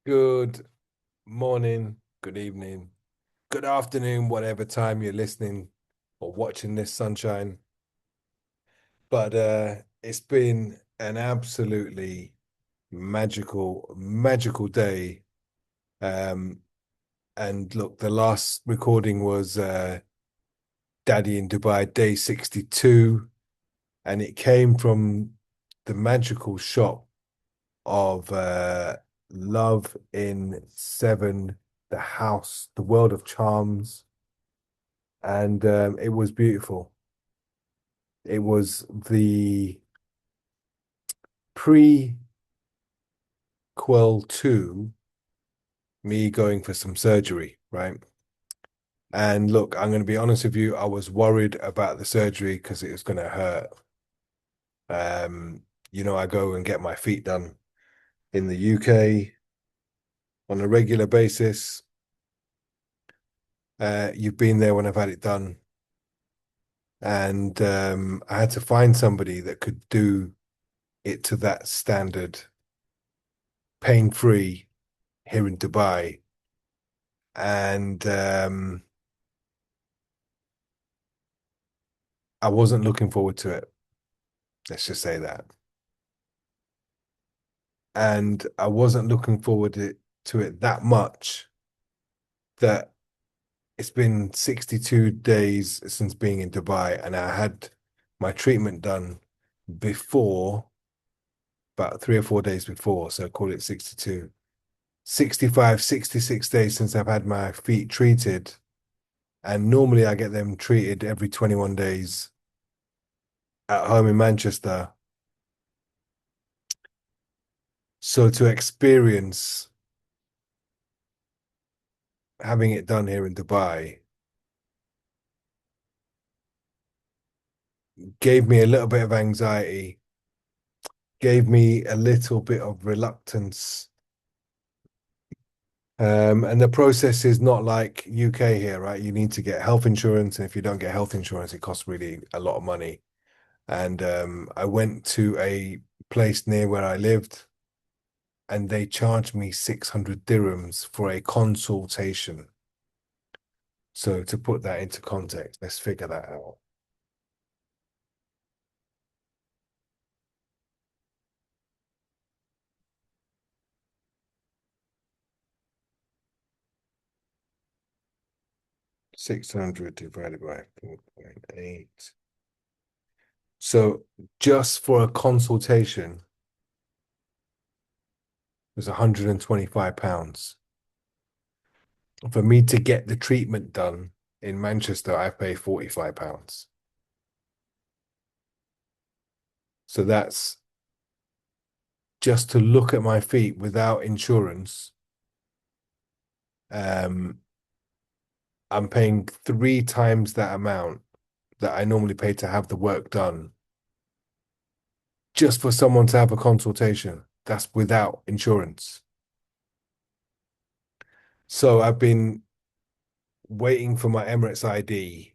Good morning, good evening, good afternoon, whatever time you're listening or watching this sunshine. But it's been an absolutely magical day. Um, and look, the last recording was Daddy in Dubai, day 62, and it came from the magical shop of Love in Seven, the house, the world of charms, and it was beautiful. It was the prequel to me going for some surgery, right? And look, I'm going to be honest with you, I was worried about the surgery because it was going to hurt. Um, I go and get my feet done in the UK on a regular basis. You've been there when I've had it done. And I had to find somebody that could do it to that standard, pain-free here in Dubai. And I wasn't looking forward to it. Let's just say that. And I wasn't looking forward to it that much that it's been 62 days since being in Dubai, and I had my treatment done before, about 3 or 4 days before. So call it 62. 65, 66 days since I've had my feet treated. And normally I get them treated every 21 days at home in Manchester. So to experience having it done here in Dubai gave me a little bit of anxiety, gave me a little bit of reluctance. And the process is not like UK here, right? You need to get health insurance, and if you don't get health insurance, it costs really a lot of money. And I went to a place near where I lived, and they charged me 600 dirhams for a consultation. So to put that into context, let's figure that out. 600 divided by 4.8. So just for a consultation was 125 pounds. For me to get the treatment done in Manchester, I pay 45 pounds. So that's just to look at my feet without insurance. Um, I'm paying 3 times that amount that I normally pay to have the work done just for someone to have a consultation. That's without insurance. So I've been waiting for my Emirates ID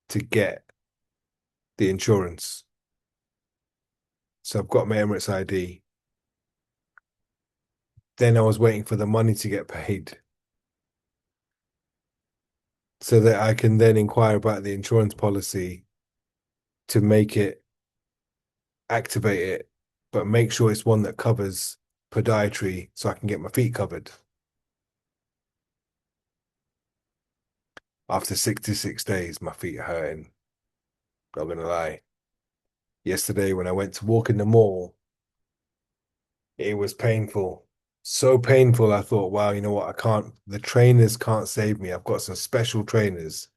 to get the insurance. So I've got my Emirates ID. Then I was waiting for the money to get paid so that I can then inquire about the insurance policy to make it activate it, but make sure it's one that covers podiatry so I can get my feet covered. After 66 days, my feet are hurting. Not gonna lie. Yesterday, when I went to walk in the mall, it was painful. So painful, I thought, wow, you know what? The trainers can't save me. I've got some special trainers,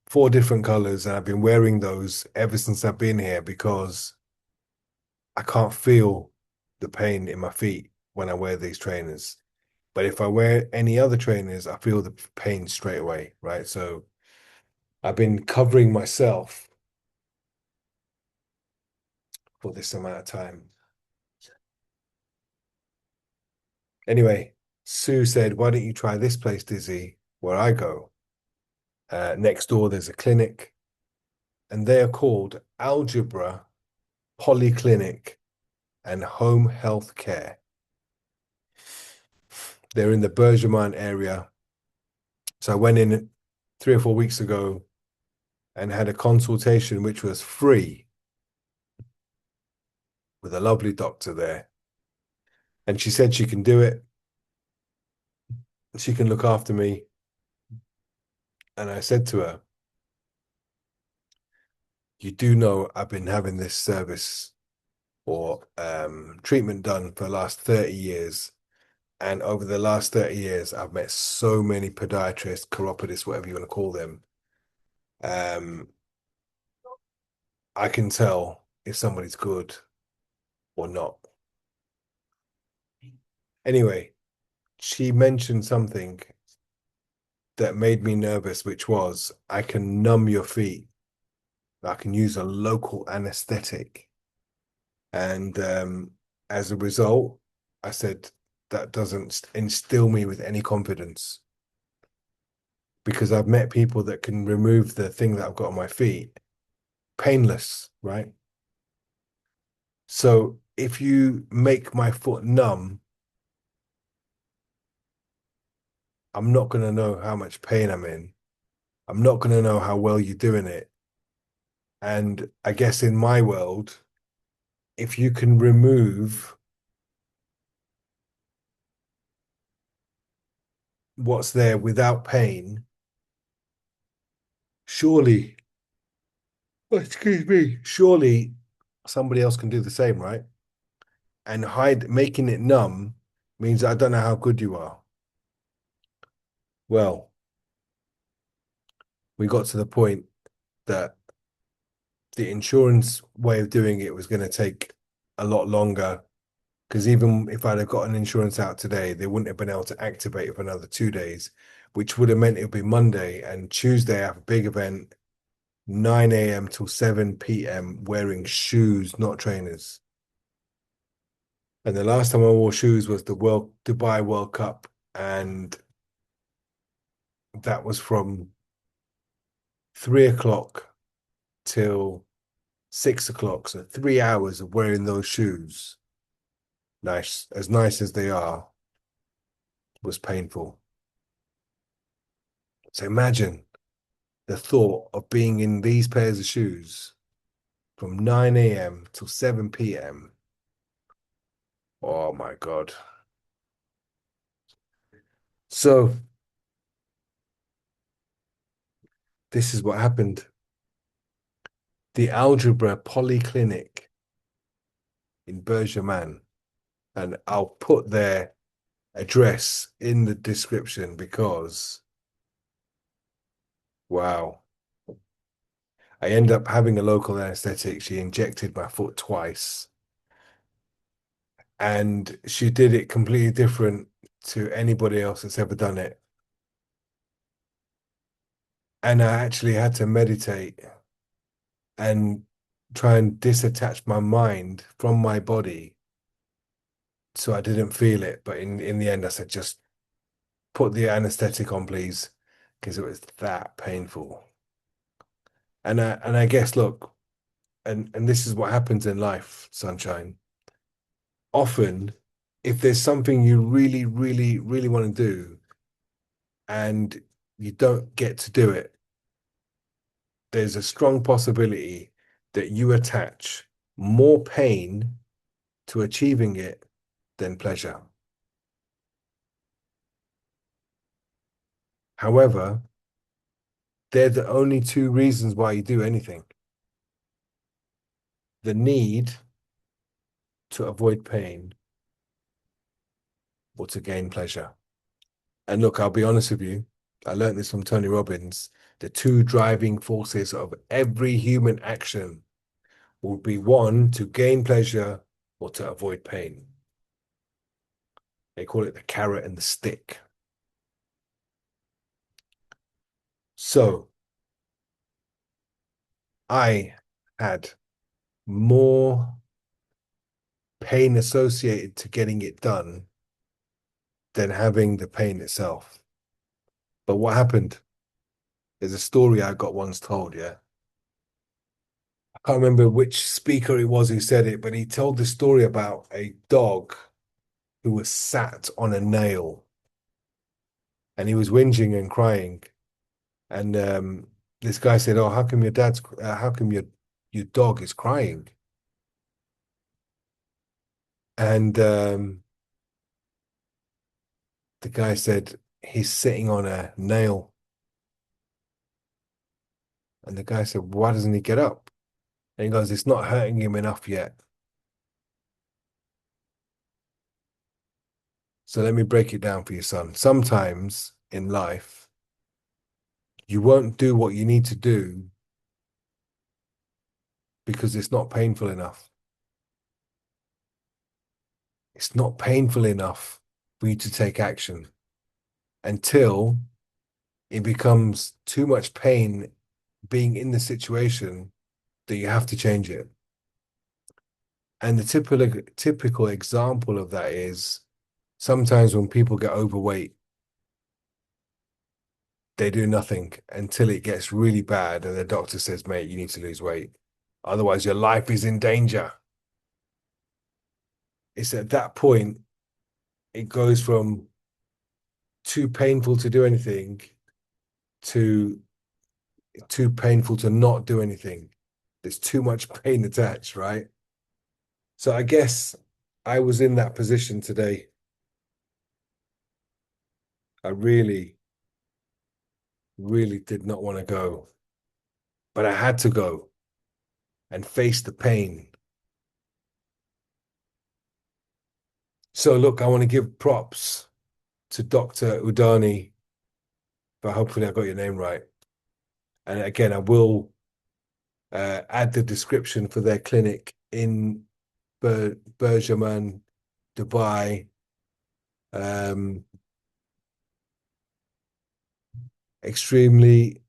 4 different colors, and I've been wearing those ever since I've been here because I can't feel the pain in my feet when I wear these trainers. But if I wear any other trainers, I feel the pain straight away, right? So I've been covering myself for this amount of time. Anyway, Sue said, why don't you try this place, Dizzy, where I go? Next door, there's a clinic, and they are called Algebra Polyclinic and Home Health Care. They're in the Bergeraman area. So I went in 3 or 4 weeks ago and had a consultation, which was free with a lovely doctor there. And she said she can do it. She can look after me. And I said to her, you do know I've been having this service or treatment done for the last 30 years. And over the last 30 years, I've met so many podiatrists, chiropodists, whatever you want to call them. Um, I can tell if somebody's good or not. Anyway, she mentioned something that made me nervous, which was I can numb your feet. I can use a local anesthetic. And as a result, I said, that doesn't instill me with any confidence because I've met people that can remove the thing that I've got on my feet painless, right? So if you make my foot numb, I'm not going to know how much pain I'm in. I'm not going to know how well you're doing it. And I guess in my world, if you can remove what's there without pain, surely, oh, excuse me, surely somebody else can do the same, right? And making it numb means I don't know how good you are. Well, we got to the point that the insurance way of doing it was going to take a lot longer because even if I'd have got an insurance out today, they wouldn't have been able to activate it for another 2 days, which would have meant it would be Monday and Tuesday. I have a big event, 9 a.m. till 7 p.m. wearing shoes, not trainers. And the last time I wore shoes was the World Dubai World Cup, and that was from 3 o'clock till 6 o'clock. So 3 hours of wearing those shoes, nice as they are, was painful. So imagine the thought of being in these pairs of shoes from 9 a.m. till 7 p.m. Oh my God. So this is what happened. The Algebra Polyclinic in Bergerman, and I'll put their address in the description because, wow, I end up having a local anesthetic. She injected my foot twice, and she did it completely different to anybody else that's ever done it. And I actually had to meditate and try and disattach my mind from my body so I didn't feel it. But in the end, I said, just put the anesthetic on, please, because it was that painful. And I guess, look, and this is what happens in life, sunshine. Often, if there's something you really, really, really want to do and you don't get to do it, there's a strong possibility that you attach more pain to achieving it than pleasure. However, they're the only two reasons why you do anything. The need to avoid pain or to gain pleasure. And look, I'll be honest with you, I learned this from Tony Robbins. The two driving forces of every human action will be one, to gain pleasure or to avoid pain. They call it the carrot and the stick. So I had more pain associated to getting it done than having the pain itself. But what happened? There's a story I got once told, yeah. I can't remember which speaker it was who said it, but he told the story about a dog who was sat on a nail. and he was whinging and crying. And this guy said, "Oh, how come your dog is crying?" And the guy said, "He's sitting on a nail." And the guy said, "Why doesn't he get up?" And he goes, "It's not hurting him enough yet." So let me break it down for you, son. Sometimes in life, you won't do what you need to do because it's not painful enough. It's not painful enough for you to take action until it becomes too much pain being in the situation that you have to change it. And the typical example of that is sometimes when people get overweight, they do nothing until it gets really bad and the doctor says, "Mate, you need to lose weight. Otherwise, your life is in danger." It's at that point it goes from too painful to do anything to too painful to not do anything. There's too much pain attached, right? So I guess I was in that position today. I really did not want to go, but I had to go and face the pain. So look, I want to give props to Dr. Udani, but hopefully I got your name right. And again, I will add the description for their clinic in Bergerman, Dubai. Um, extremely,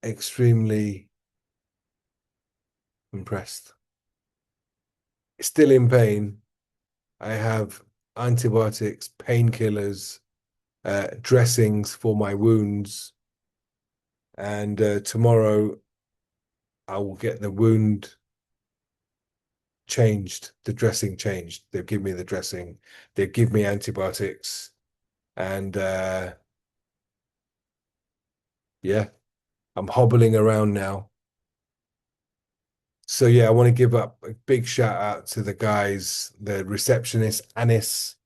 extremely impressed. Still in pain. I have antibiotics, painkillers, dressings for my wounds, and tomorrow I will get the wound changed, the dressing changed. They'll give me the dressing, they'll give me antibiotics, and yeah, I'm hobbling around now. So yeah, I want to give up a big shout out to the guys, the receptionist, Anis,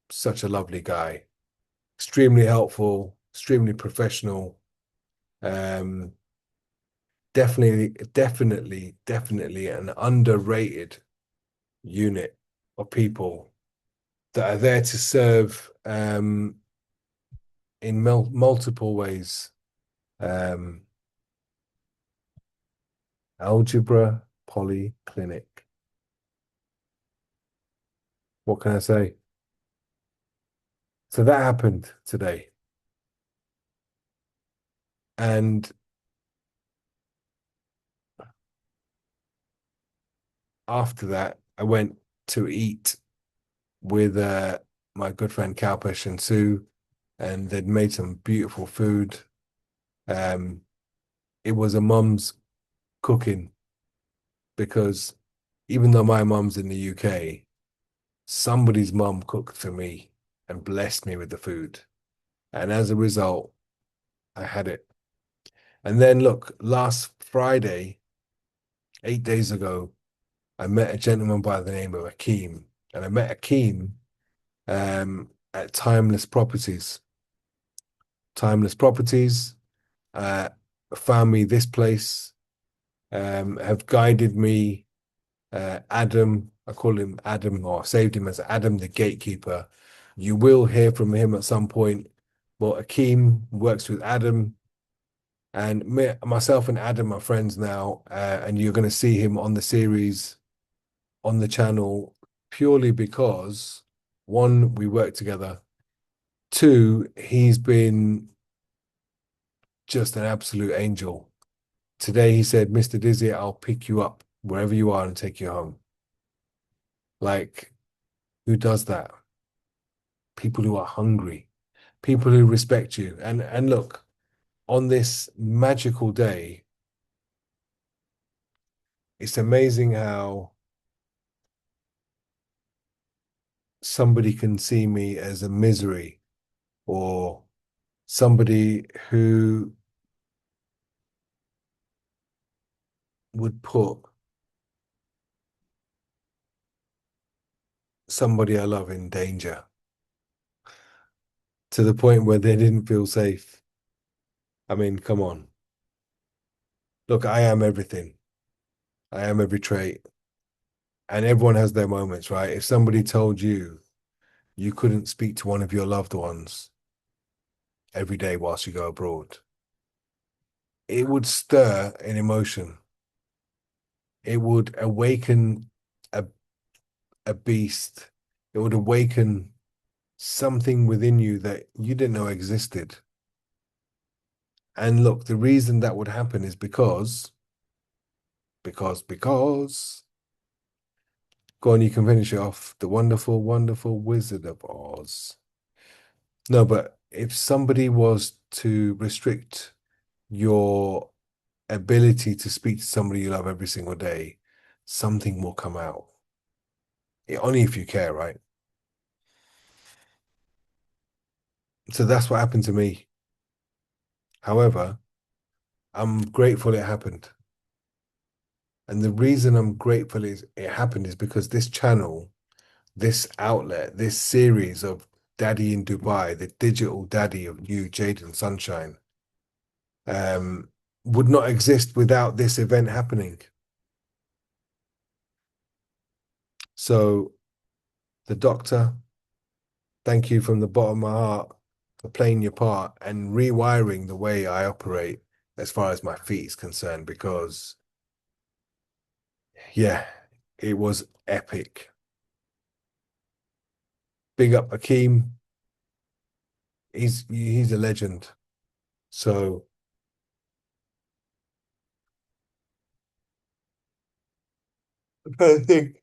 such a lovely guy, extremely helpful, extremely professional. Um, definitely an underrated unit of people that are there to serve in multiple ways. Um, Algebra Polyclinic. What can I say? So that happened today. And after that, I went to eat with my good friend Kalpesh and Sue, and they'd made some beautiful food. Um, it was a mum's cooking because even though my mum's in the UK, somebody's mum cooked for me and blessed me with the food. And as a result, I had it. And then look, last Friday, 8 days ago, I met a gentleman by the name of Akeem. And I met Akeem at Timeless Properties. Timeless Properties found me this place, have guided me. Adam, I call him Adam, or saved him as Adam the gatekeeper. You will hear from him at some point. Well, Akeem works with Adam, and myself and Adam are friends now, and you're going to see him on the series on the channel purely because one, we work together. Two, he's been just an absolute angel. Today he said, "Mr. Dizzy, I'll pick you up wherever you are and take you home." Like, who does that? People who are hungry, people who respect you. And look, on this magical day, it's amazing how somebody can see me as a misery or somebody who would put somebody I love in danger to the point where they didn't feel safe. I mean, come on. Look, I am everything. I am every trait. And everyone has their moments, right? If somebody told you you couldn't speak to one of your loved ones every day whilst you go abroad, it would stir an emotion. It would awaken a, a beast. It would awaken something within you that you didn't know existed. And look, the reason that would happen is because, go on, you can finish it off. The wonderful, wonderful Wizard of Oz. No, but if somebody was to restrict your ability to speak to somebody you love every single day, something will come out. Only if you care, right? So that's what happened to me. However, I'm grateful it happened. And the reason I'm grateful it happened is because this channel, this outlet, this series of Daddy in Dubai, the digital daddy of you, Jaden Sunshine, um, would not exist without this event happening. So the doctor, thank you from the bottom of my heart for playing your part and rewiring the way I operate as far as my feet is concerned, because yeah, it was epic. Big up Akeem. He's a legend. So I think,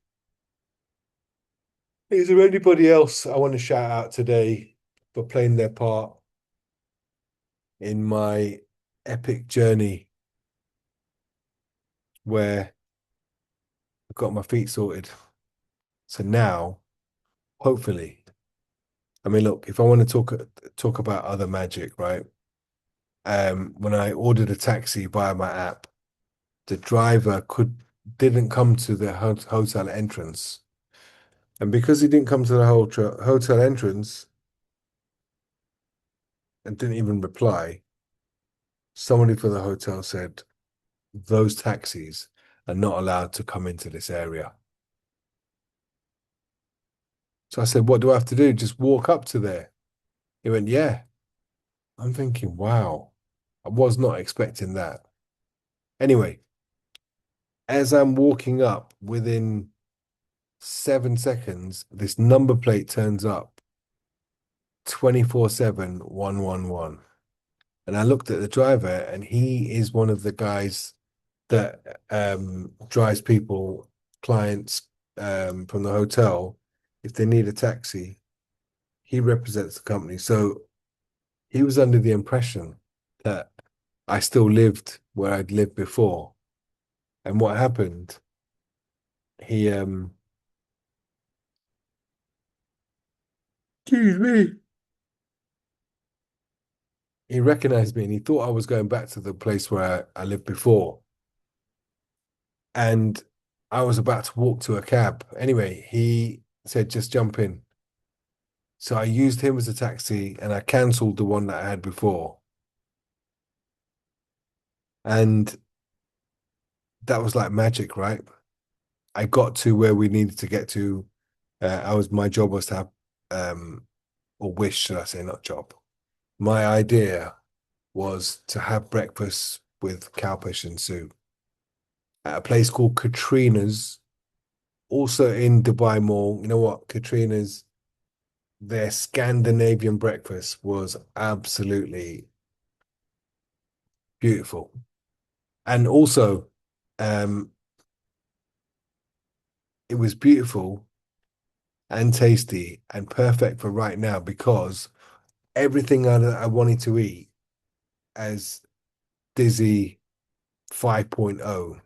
is there anybody else I want to shout out today for playing their part in my epic journey where I got my feet sorted? So now, hopefully, I mean, look, if I want to talk about other magic, right? When I ordered a taxi via my app, the driver didn't come to the hotel entrance, and because he didn't come to the hotel entrance and didn't even reply, somebody for the hotel said those taxis are not allowed to come into this area. So I said, what do I have to do? Just walk up to there. He went, yeah. I'm thinking, wow, I was not expecting that. Anyway, as I'm walking up, within 7 seconds, this number plate turns up 24/7 111. And I looked at the driver, and he is one of the guys that drives people, clients from the hotel. If they need a taxi, he represents the company. So he was under the impression that I still lived where I'd lived before. And what happened? He excuse me. He recognized me and he thought I was going back to the place where I lived before. And I was about to walk to a cab. Anyway, he said, just jump in. So I used him as a taxi and I cancelled the one that I had before. And that was like magic, right? I got to where we needed to get to. My job was to have, or wish, should I say, not job. My idea was to have breakfast with cowfish and soup at a place called Katrina's, also in Dubai Mall. You know what? Katrina's, their Scandinavian breakfast was absolutely beautiful. And also, um, it was beautiful and tasty and perfect for right now because everything I wanted to eat as Dizzy 5.0,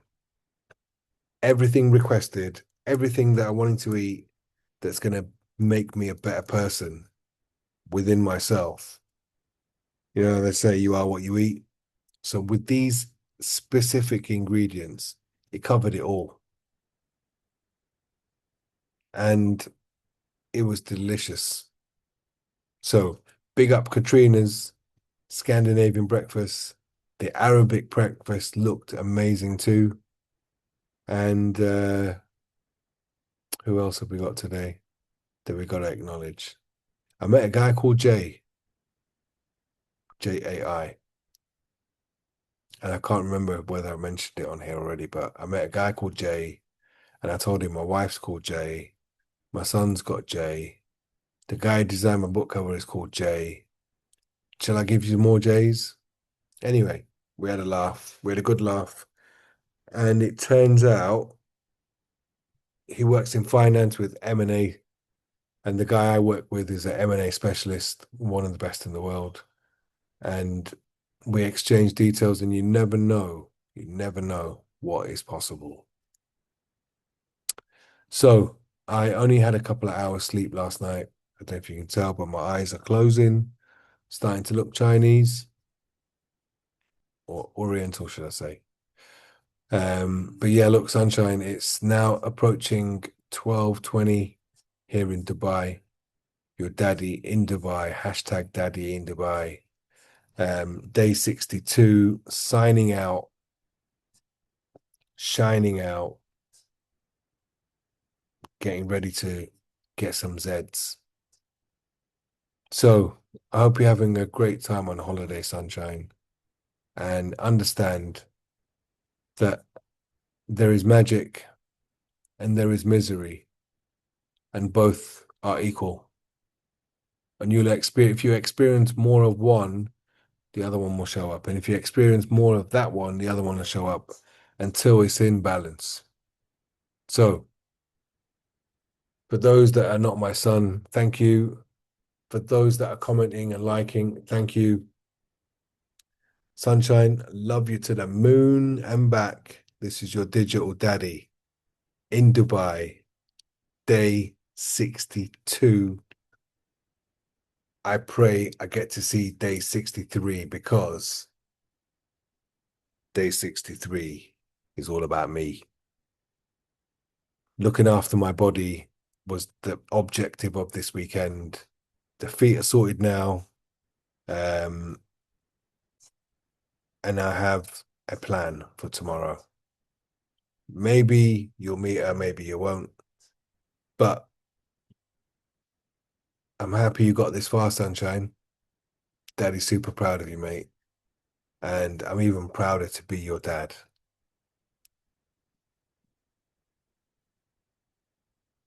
everything requested, everything that I wanted to eat that's going to make me a better person within myself You know, they say you are what you eat. So with these specific ingredients, it covered it all. And it was delicious. So big up Katrina's Scandinavian breakfast. The Arabic breakfast looked amazing too. And who else have we got today that we got to acknowledge? I met a guy called Jay, Jai, and I can't remember whether I mentioned it on here already, but I met a guy called Jay, and I told him my wife's called Jay, my son's got Jay, the guy who designed my book cover is called Jay. Shall I give you more Jays? Anyway, we had a laugh. We had a good laugh. And it turns out he works in finance with M&A. And the guy I work with is an M&A specialist, one of the best in the world. And we exchange details, and you never know what is possible. So I only had a couple of hours sleep last night. I don't know if you can tell, but my eyes are closing, starting to look Chinese or Oriental, should I say. But yeah, look, sunshine, it's now approaching 12:20 here in Dubai. Your daddy in Dubai, hashtag daddy in Dubai. Day 62, signing out, shining out, getting ready to get some Zeds. So I hope you're having a great time on holiday, sunshine, and understand that there is magic and there is misery, and both are equal. And you'll experience, if you experience more of one, the other one will show up. And if you experience more of that one, the other one will show up until it's in balance. So, for those that are not my son, thank you. For those that are commenting and liking, thank you. Sunshine, love you to the moon and back. This is your digital daddy in Dubai, day 62. I pray I get to see day 63 because day 63 is all about me. Looking after my body was the objective of this weekend. The feet are sorted now. Um, and I have a plan for tomorrow. Maybe you'll meet her, maybe you won't. But I'm happy you got this far, sunshine. Daddy's super proud of you, mate. And I'm even prouder to be your dad.